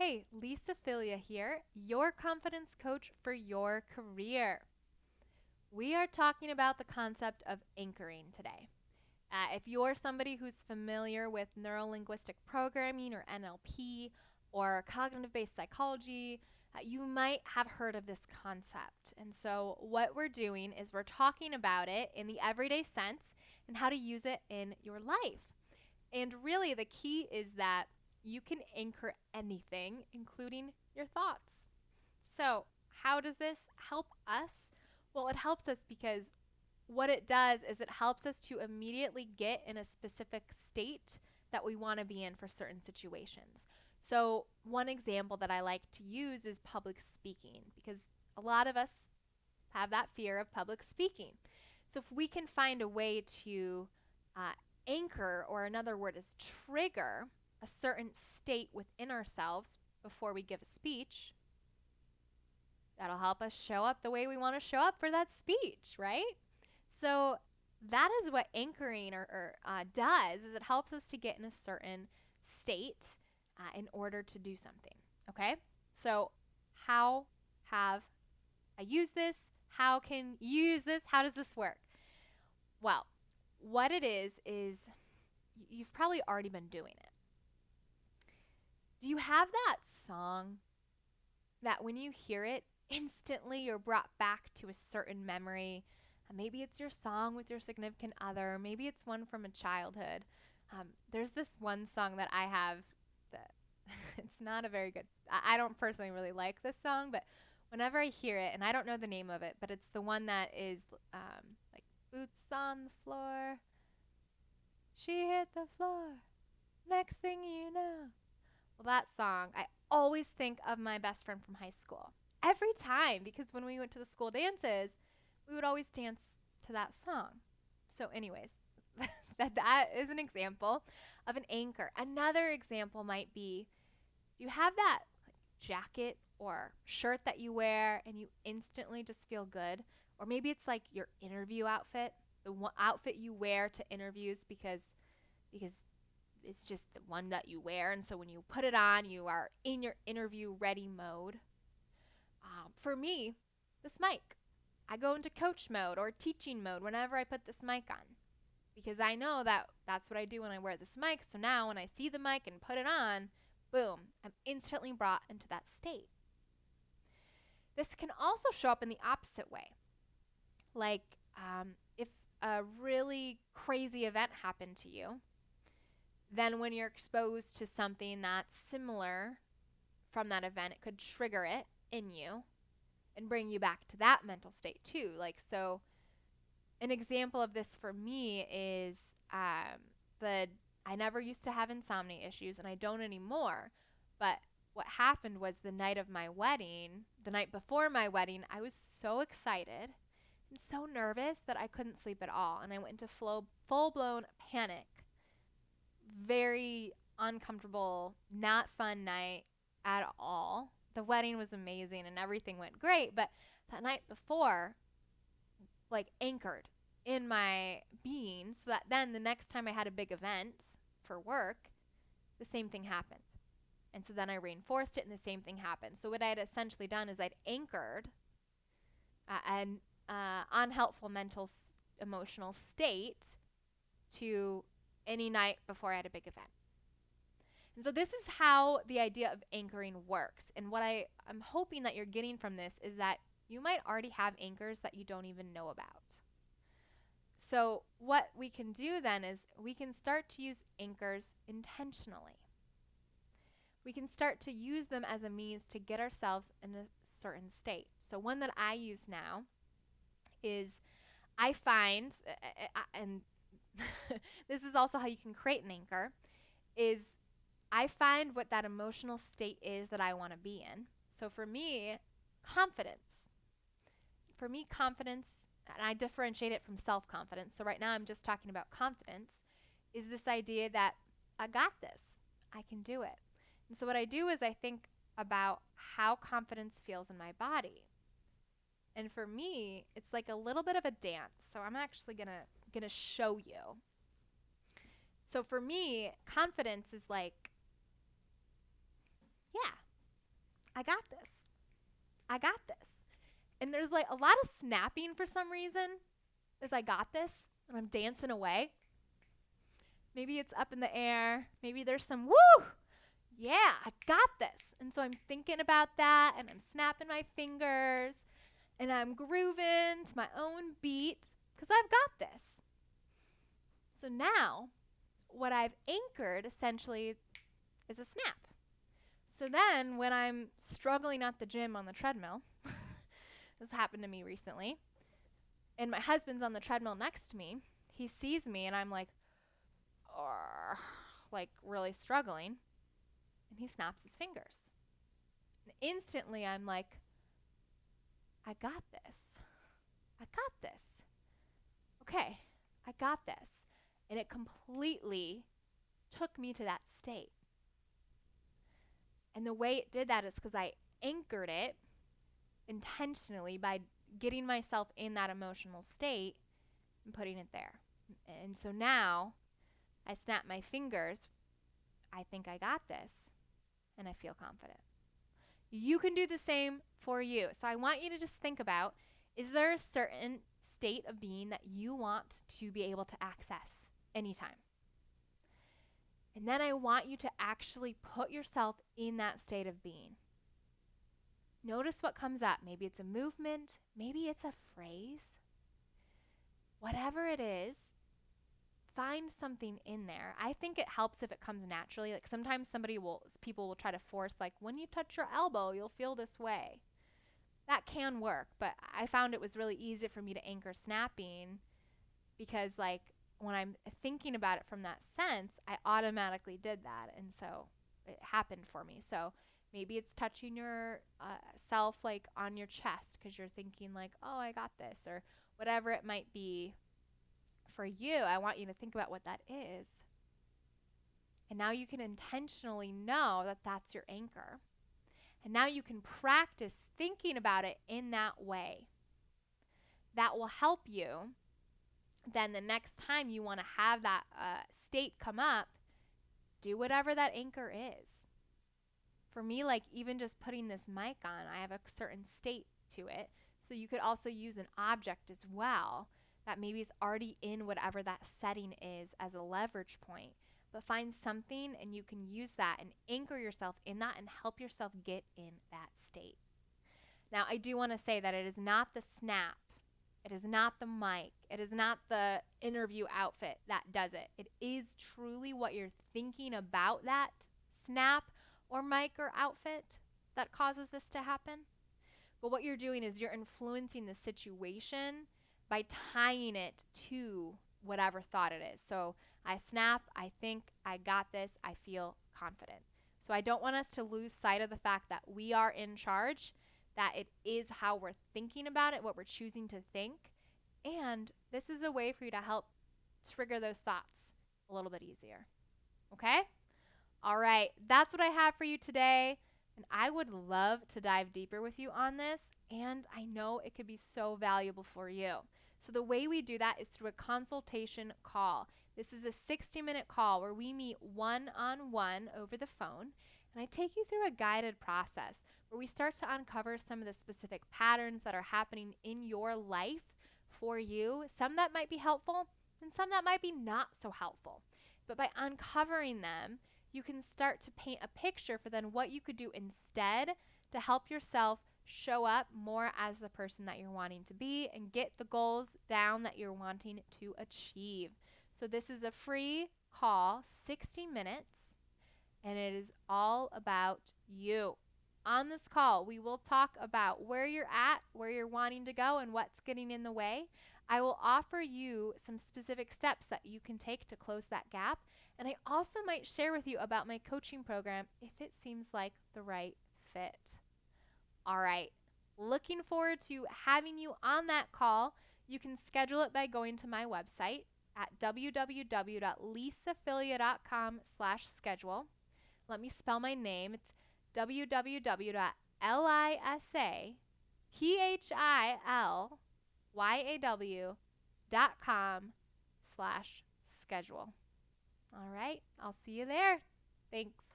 Hey, Lisa Filia here, your confidence coach for your career. We are talking about the concept of anchoring today. If you're somebody who's familiar with neurolinguistic programming or NLP or cognitive based psychology, you might have heard of this concept. And so, what we're doing is we're talking about it in the everyday sense and how to use it in your life. And really, the key is that you can anchor anything, including your thoughts. So, how does this help us? Well, it helps us because what it does is it helps us to immediately get in a specific state that we want to be in for certain situations. So, one example that I like to use is public speaking because a lot of us have that fear of public speaking. So, if we can find a way to uh, anchor, or another word is trigger, a certain state within ourselves before we give a speech, that'll help us show up the way we want to show up for that speech, right? So that is what anchoring does, is it helps us to get in a certain state in order to do something. Okay, so how have I used this? How can you use this? How does this work? Well, what it is you've probably already been doing it. Do you have that song that when you hear it, instantly you're brought back to a certain memory? Maybe it's your song with your significant other. Maybe it's one from a childhood. There's this one song that I have that it's not a very good. I don't personally really like this song, but whenever I hear it, and I don't know the name of it, but it's the one that is like boots on the floor. She hit the floor. Next thing you know. Well, that song, I always think of my best friend from high school. Every time, because when we went to the school dances, we would always dance to that song. So, anyways, that is an example of an anchor. Another example might be, you have that like, jacket or shirt that you wear and you instantly just feel good. Or maybe it's like your interview outfit, the outfit you wear to interviews because it's just the one that you wear. And so when you put it on, you are in your interview ready mode. For me, this mic, I go into coach mode or teaching mode whenever I put this mic on because I know that that's what I do when I wear this mic. So now when I see the mic and put it on, boom, I'm instantly brought into that state. This can also show up in the opposite way. Like if a really crazy event happened to you, then when you're exposed to something that's similar from that event, it could trigger it in you and bring you back to that mental state too. Like, so an example of this for me is the I never used to have insomnia issues and I don't anymore. But what happened was the night of my wedding, the night before my wedding, I was so excited and so nervous that I couldn't sleep at all. And I went into full blown panic. Very uncomfortable, not fun night at all. The wedding was amazing and everything went great, but that night before, like anchored in my being, so that then the next time I had a big event for work, the same thing happened. And so then I reinforced it and the same thing happened. So what I had essentially done is I'd anchored an unhelpful emotional state to any night before I had a big event. And so this is how the idea of anchoring works. And what I'm hoping that you're getting from this is that you might already have anchors that you don't even know about. So what we can do then is we can start to use anchors intentionally. We can start to use them as a means to get ourselves in a certain state. So one that I use now is I find, and this is also how you can create an anchor, is I find what that emotional state is that I want to be in. So for me, confidence. For me, confidence, and I differentiate it from self-confidence. So right now I'm just talking about confidence, is this idea that I got this. I can do it. And so what I do is I think about how confidence feels in my body. And for me, it's like a little bit of a dance. So I'm actually gonna show you. So for me, confidence is like, yeah, I got this. And there's like a lot of snapping for some reason as I got this and I'm dancing away. Maybe it's up in the air. Maybe there's some woo. Yeah, I got this. And so I'm thinking about that and I'm snapping my fingers and I'm grooving to my own beat because I've got this. So now what I've anchored essentially is a snap. So then when I'm struggling at the gym on the treadmill, this happened to me recently, and my husband's on the treadmill next to me, he sees me and I'm like really struggling, and he snaps his fingers. And instantly I'm like, I got this. I got this. Okay, I got this. And it completely took me to that state. And the way it did that is because I anchored it intentionally by getting myself in that emotional state and putting it there. And so now I snap my fingers. I think I got this. And I feel confident. You can do the same for you. So I want you to just think about, is there a certain state of being that you want to be able to access anytime? And then I want you to actually put yourself in that state of being. Notice what comes up. Maybe it's a movement. Maybe it's a phrase. Whatever it is, find something in there. I think it helps if it comes naturally. Like sometimes people will try to force, like, when you touch your elbow, you'll feel this way. That can work, but I found it was really easy for me to anchor snapping because, like, when I'm thinking about it from that sense, I automatically did that. And so it happened for me. So maybe it's touching your self like on your chest because you're thinking like, oh, I got this, or whatever it might be for you. I want you to think about what that is. And now you can intentionally know that that's your anchor. And now you can practice thinking about it in that way. That will help you. Then the next time you want to have that state come up, do whatever that anchor is. For me, like even just putting this mic on, I have a certain state to it. So you could also use an object as well that maybe is already in whatever that setting is as a leverage point. But find something and you can use that and anchor yourself in that and help yourself get in that state. Now, I do want to say that it is not the snap. It is not the mic. It is not the interview outfit that does it. It is truly what you're thinking about that snap or mic or outfit that causes this to happen. But what you're doing is you're influencing the situation by tying it to whatever thought it is. So I snap, I think, I got this, I feel confident. So I don't want us to lose sight of the fact that we are in charge, that it is how we're thinking about it, what we're choosing to think. And this is a way for you to help trigger those thoughts a little bit easier. Okay? All right. That's what I have for you today. And I would love to dive deeper with you on this. And I know it could be so valuable for you. So the way we do that is through a consultation call. This is a 60-minute call where we meet one-on-one over the phone. And I take you through a guided process where we start to uncover some of the specific patterns that are happening in your life for you, some that might be helpful and some that might be not so helpful. But by uncovering them, you can start to paint a picture for then what you could do instead to help yourself show up more as the person that you're wanting to be and get the goals down that you're wanting to achieve. So this is a free call, 60 minutes, and it is all about you. On this call, we will talk about where you're at, where you're wanting to go, and what's getting in the way. I will offer you some specific steps that you can take to close that gap. And I also might share with you about my coaching program if it seems like the right fit. All right. Looking forward to having you on that call. You can schedule it by going to my website at www.lisaphilia.com/schedule. Let me spell my name. It's www.lisaphilia.com/schedule. All right, I'll see you there. Thanks.